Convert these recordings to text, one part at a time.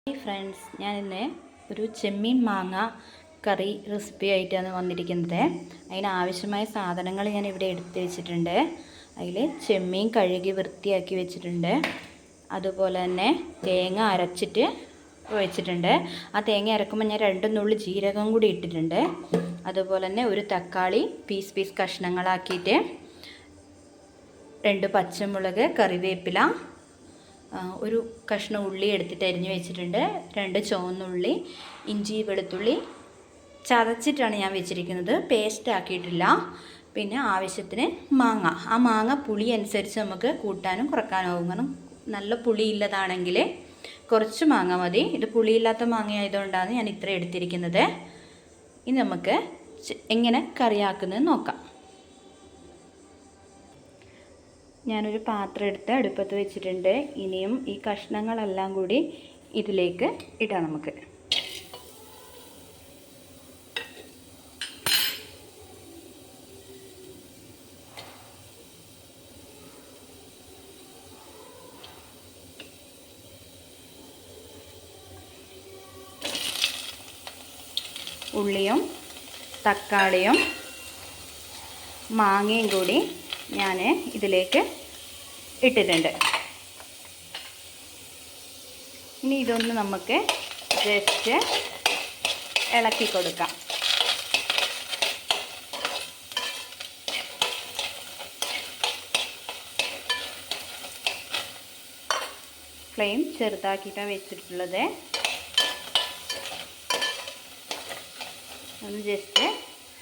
Hi friends, ഞാനിന്ന് ഒരു ചെമ്മീൻ മാങ്ങ കറി റെസിപ്പി ആയിട്ടാണ് വന്നിരിക്കുന്നത്. അതിനാവശ്യമായ സാധനങ്ങൾ ഞാൻ ഇവിടെ എടുത്ത് വെച്ചിട്ടുണ്ട്. അതിൽ ചെമ്മീൻ കഴുകി വൃത്തിയാക്കി വെച്ചിട്ടുണ്ട്. അതുപോലെ തന്നെ തേങ്ങ അരച്ചിട്ട് വെച്ചിട്ടുണ്ട്. ആ തേങ്ങ അരക്കുമ്പോൾ ഞാൻ 2 നുള്ളി ജീരകം കൂടി ഇട്ടിട്ടുണ്ട്. അതുപോലെ തന്നെ ഒരു തക്കാളി പീസ് കഷ്ണങ്ങളാക്കിയിട്ട്, 2 പച്ചമുളക്, കറിവേപ്പില, ഒരു കഷ്ണം ഉള്ളി എടുത്തിട്ട് അരിഞ്ഞ് വെച്ചിട്ടുണ്ട്. 2 ചുവന്നുള്ളി, ഇഞ്ചി വെളുത്തുള്ളി ചതച്ചിട്ടാണ് ഞാൻ വെച്ചിരിക്കുന്നത്, പേസ്റ്റ് ആക്കിയിട്ടില്ല. പിന്നെ ആവശ്യത്തിന് മാങ്ങ. ആ മാങ്ങ പുളി അനുസരിച്ച് നമുക്ക് കൂട്ടാനും കുറക്കാനും ആവും. കാരണം നല്ല പുളിയില്ലതാണെങ്കിൽ കുറച്ച് മാങ്ങ മതി. ഇത് പുളിയില്ലാത്ത മാങ്ങ ആയതുകൊണ്ടാണ് ഞാൻ ഇത്ര എടുത്തിരിക്കുന്നത്. ഇനി നമുക്ക് എങ്ങനെ കറിയാക്കുന്നത് നോക്കാം. ഞാനൊരു പാത്രം എടുത്ത് അടുപ്പത്ത് വെച്ചിട്ടുണ്ട്. ഇനിയും ഈ കഷ്ണങ്ങളെല്ലാം കൂടി ഇതിലേക്ക് ഇടാം. നമുക്ക് ഉള്ളിയും തക്കാളിയും മാങ്ങയും കൂടി ഞാൻ ഇതിലേക്ക് ഇട്ടിട്ടുണ്ട്. ഇനി ഇതൊന്ന് നമുക്ക് ജസ്റ്റ് ഇളക്കി കൊടുക്കാം. ഫ്ലെയിം ചെറുതാക്കിയിട്ടാണ് വെച്ചിട്ടുള്ളത്. ഒന്ന് ജസ്റ്റ്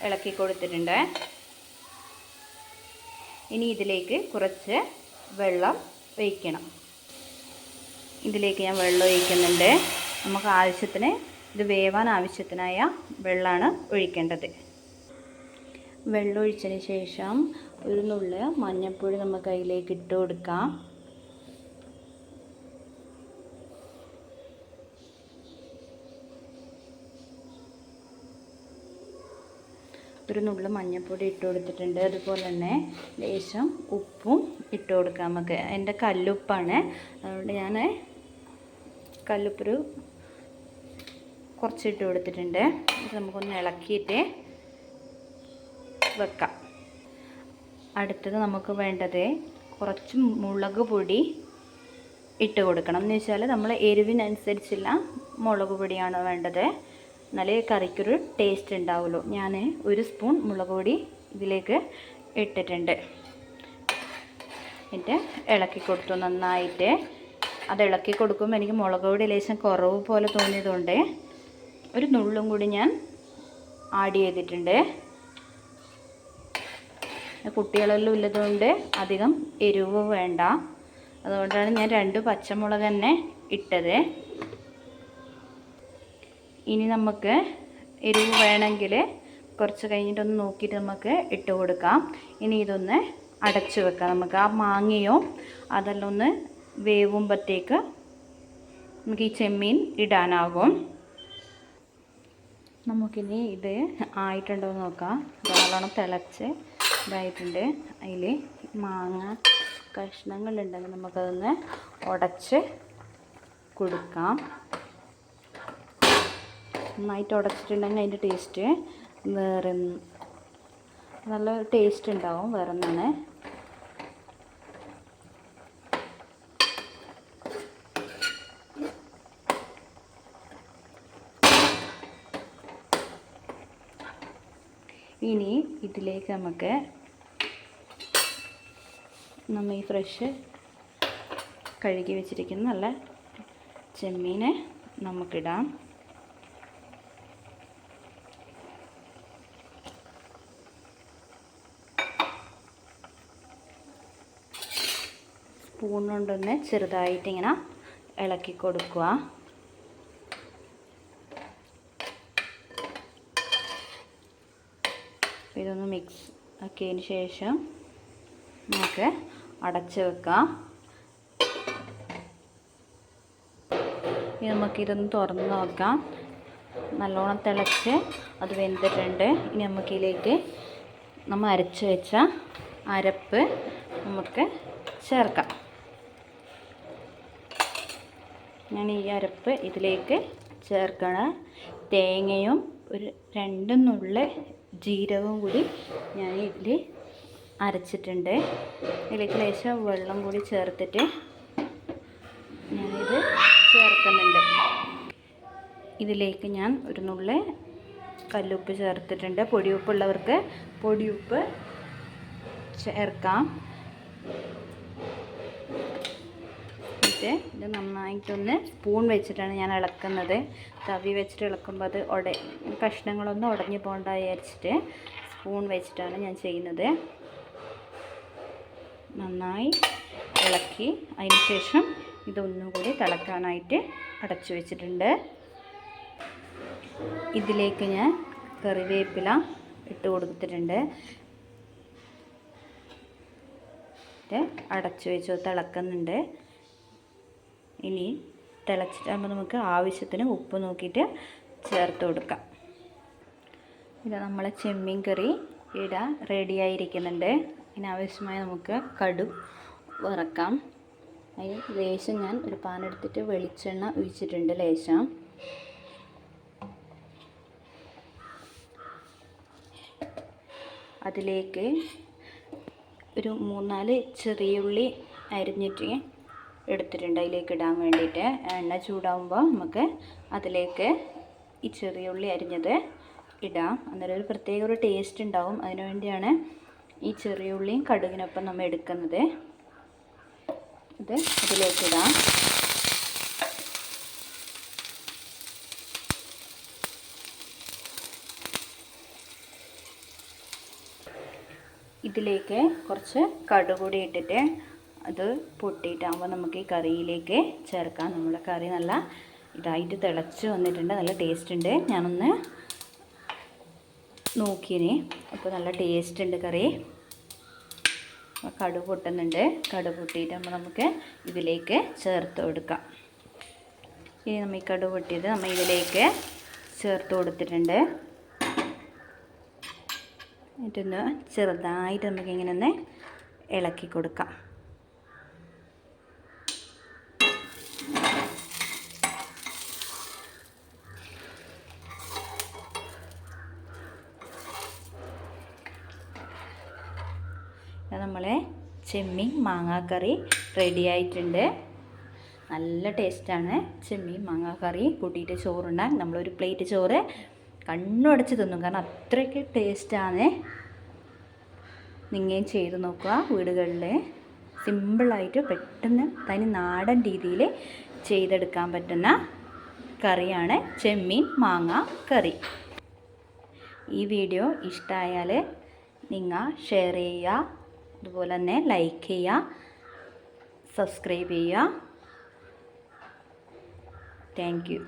ഇളക്കി കൊടുത്തിട്ടുണ്ട്. ഇനി ഇതിലേക്ക് കുറച്ച് വെള്ളം ഒഴിക്കണം. ഇതിലേക്ക് ഞാൻ വെള്ളം ഒഴിക്കുന്നുണ്ട്. നമുക്ക് ആവശ്യത്തിന്, ഇത് വേവാൻ ആവശ്യത്തിനായ വെള്ളമാണ് ഒഴിക്കേണ്ടത്. വെള്ളം ഒഴിച്ചതിന് ശേഷം ഒരു നുള്ള് മഞ്ഞൾപ്പൊടി നമുക്ക് അതിലേക്ക് ഇട്ട് കൊടുക്കാം. ഒരു നുള്ള് മഞ്ഞൾപ്പൊടി ഇട്ട് കൊടുത്തിട്ടുണ്ട്. അതുപോലെ തന്നെ ലേശം ഉപ്പും ഇട്ട് കൊടുക്കാം നമുക്ക്. എൻ്റെ കല്ലുപ്പാണ്, അതുകൊണ്ട് ഞാൻ കല്ലുപ്പൊരു കുറച്ചിട്ട് കൊടുത്തിട്ടുണ്ട്. ഇത് നമുക്കൊന്ന് ഇളക്കിയിട്ട് വെക്കാം. അടുത്തത് നമുക്ക് വേണ്ടത് കുറച്ച് മുളക് പൊടി ഇട്ട് കൊടുക്കണം. എന്ന് വെച്ചാൽ നമ്മൾ എരിവിനനുസരിച്ചുള്ള മുളക് പൊടിയാണ് വേണ്ടത്. എന്നാലേ കറിക്കൊരു ടേസ്റ്റ് ഉണ്ടാവുള്ളൂ. ഞാൻ 1 സ്പൂൺ മുളക് പൊടി ഇതിലേക്ക് ഇട്ടിട്ടുണ്ട്. എന്നിട്ട് ഇളക്കി കൊടുത്തു നന്നായിട്ട്. അത് ഇളക്കി കൊടുക്കുമ്പോൾ എനിക്ക് മുളക് പൊടി ലേശം കുറവ് പോലെ തോന്നിയതുകൊണ്ട് ഒരു നുള്ളും കൂടി ഞാൻ ആഡ് ചെയ്തിട്ടുണ്ട്. കുട്ടികളെല്ലാം ഉള്ളതുകൊണ്ട് അധികം എരിവ് വേണ്ട, അതുകൊണ്ടാണ് ഞാൻ 2 പച്ചമുളക് തന്നെ ഇട്ടത്. ഇനി നമുക്ക് എരിവ് വേണമെങ്കിൽ കുറച്ച് കഴിഞ്ഞിട്ടൊന്ന് നോക്കിയിട്ട് നമുക്ക് ഇട്ട് കൊടുക്കാം. ഇനി ഇതൊന്ന് അടച്ചു വെക്കാം. നമുക്ക് ആ മാങ്ങയോ അതെല്ലാം ഒന്ന് വേവുമ്പോഴത്തേക്ക് നമുക്ക് ഈ ചെമ്മീൻ ഇടാനാകും. നമുക്കിനി ഇത് ആയിട്ടുണ്ടോ എന്ന് നോക്കാം. നല്ലോണം തിളച്ച് ഇതായിട്ടുണ്ട്. അതിൽ മാങ്ങ കഷ്ണങ്ങളുണ്ടെങ്കിൽ നമുക്കതൊന്ന് ഉടച്ച് കൊടുക്കാം. നന്നായിട്ട് ഉടച്ചിട്ടുണ്ടെങ്കിൽ അതിൻ്റെ ടേസ്റ്റ് വേറെ നല്ല ടേസ്റ്റ് ഉണ്ടാവും, വേറെ ഒന്നാണ്. ഇനി ഇതിലേക്ക് നമുക്ക് നമ്മൾ ഈ ഫ്രഷ് കഴുകി വെച്ചിരിക്കുന്ന നല്ല ചെമ്മീനെ നമുക്കിടാം. സ്പൂൺ കൊണ്ടൊന്ന് ചെറുതായിട്ട് ഇങ്ങനെ ഇളക്കി കൊടുക്കുക. ഇതൊന്ന് മിക്സ് ആക്കിയതിന് ശേഷം നമുക്ക് അടച്ച് വെക്കാം. ഇനി നമുക്കിതൊന്ന് തുറന്ന് നോക്കാം. നല്ലോണം തിളച്ച് അത് വെന്തിട്ടുണ്ട്. ഇനി നമുക്കിതിലേക്ക് നമ്മൾ അരച്ച് വെച്ച അരപ്പ് നമുക്ക് ചേർക്കാം. ഞാൻ ഈ അരപ്പ് ഇതിലേക്ക് ചേർക്കണം. തേങ്ങയും ഒരു 2 നുള്ള് ജീരകവും കൂടി ഞാൻ ഇതിൽ അരച്ചിട്ടുണ്ട്. ഇതിലേക്ക് ലേശം വെള്ളം കൂടി ചേർത്തിട്ട് ഞാനിത് ചേർക്കുന്നുണ്ട്. ഇതിലേക്ക് ഞാൻ ഒരു നുള്ള് കല്ലുപ്പ് ചേർത്തിട്ടുണ്ട്. പൊടിയുപ്പുള്ളവർക്ക് പൊടിയുപ്പ് ചേർക്കാം. ഇത് നന്നായിട്ടൊന്ന് സ്പൂൺ വെച്ചിട്ടാണ് ഞാൻ ഇളക്കുന്നത്. തവി വെച്ചിട്ട് ഇളക്കുമ്പോൾ അത് കഷ്ണങ്ങളൊന്നും ഉടഞ്ഞു പോകണ്ട വിചാരിച്ചിട്ട് സ്പൂൺ വെച്ചിട്ടാണ് ഞാൻ ചെയ്യുന്നത്. നന്നായി ഇളക്കി അതിന് ശേഷം ഇതൊന്നും കൂടി തിളക്കാനായിട്ട് അടച്ചു വെച്ചിട്ടുണ്ട്. ഇതിലേക്ക് ഞാൻ കറിവേപ്പില ഇട്ട് കൊടുത്തിട്ടുണ്ട്. അടച്ചു വെച്ച് തിളക്കുന്നുണ്ട്. ഇനി തിളച്ചിട്ടാകുമ്പോൾ നമുക്ക് ആവശ്യത്തിന് ഉപ്പ് നോക്കിയിട്ട് ചേർത്ത് കൊടുക്കാം. ഇത് നമ്മളെ ചെമ്മീൻ കറി ഇവിടെ റെഡിയായിരിക്കുന്നുണ്ട്. ഇതിനാവശ്യമായി നമുക്ക് കടുക് വറക്കാം. അതിന് ലേശം ഞാൻ ഒരു പാൻ എടുത്തിട്ട് വെളിച്ചെണ്ണ ഒഴിച്ചിട്ടുണ്ട്. ലേശം അതിലേക്ക് ഒരു 3-4 ചെറിയുള്ളി അരിഞ്ഞിട്ട് എടുത്തിട്ടുണ്ട്. അതിലേക്ക് ഇടാൻ വേണ്ടിയിട്ട് എണ്ണ ചൂടാകുമ്പോൾ നമുക്ക് അതിലേക്ക് ഈ ചെറിയുള്ളി അരിഞ്ഞത് ഇടാം. അന്നേരം ഒരു പ്രത്യേക ഒരു ടേസ്റ്റ് ഉണ്ടാവും. അതിനു വേണ്ടിയാണ് ഈ ചെറിയുള്ളിയും കടുകിനൊപ്പം നമ്മൾ എടുക്കുന്നത്. ഇത് അതിലേക്ക് ഇടാം. ഇതിലേക്ക് കുറച്ച് കടുക് കൂടി ഇട്ടിട്ട് അത് പൊട്ടിയിട്ടാകുമ്പോൾ നമുക്ക് ഈ കറിയിലേക്ക് ചേർക്കാം. നമ്മുടെ കറി നല്ല ഇതായിട്ട് തിളച്ച് വന്നിട്ടുണ്ട്. നല്ല ടേസ്റ്റ് ഉണ്ട്. ഞാനൊന്ന് നോക്കിയേ, അപ്പോൾ നല്ല ടേസ്റ്റ് ഉണ്ട് കറി. കടുക് പൊട്ടുന്നുണ്ട്. കടുക് പൊട്ടിയിട്ടാകുമ്പോൾ നമുക്ക് ഇതിലേക്ക് ചേർത്ത് കൊടുക്കാം. ഇനി നമ്മൾ ഈ കടുക് പൊട്ടിയത് നമ്മൾ ഇതിലേക്ക് ചേർത്ത് കൊടുത്തിട്ടുണ്ട്. എന്നിട്ടൊന്ന് ചെറുതായിട്ട് നമുക്കിങ്ങനെ ഒന്ന് ഇളക്കി കൊടുക്കാം. നമ്മളെ ചെമ്മീൻ മാങ്ങാക്കറി റെഡി ആയിട്ടുണ്ട്. നല്ല ടേസ്റ്റാണ്. ചെമ്മീൻ മാങ്ങാക്കറി കൂട്ടിയിട്ട് ചോറുണ്ടാകും. നമ്മളൊരു പ്ലേറ്റ് ചോറ് കണ്ണുടച്ച് തിന്നും. കാരണം അത്രയ്ക്ക് ടേസ്റ്റാണ്. നിങ്ങയും ചെയ്ത് നോക്കുക വീടുകളിൽ. സിമ്പിളായിട്ട് പെട്ടെന്ന് തനി നാടൻ രീതിയിൽ ചെയ്തെടുക്കാൻ പറ്റുന്ന കറിയാണ് ചെമ്മീൻ മാങ്ങ കറി. ഈ വീഡിയോ ഇഷ്ടമായാൽ നിങ്ങൾ ഷെയർ ചെയ്യുക, അതുപോലെ തന്നെ ലൈക്ക് ചെയ്യുക, സബ്സ്ക്രൈബ് ചെയ്യുക. Thank you.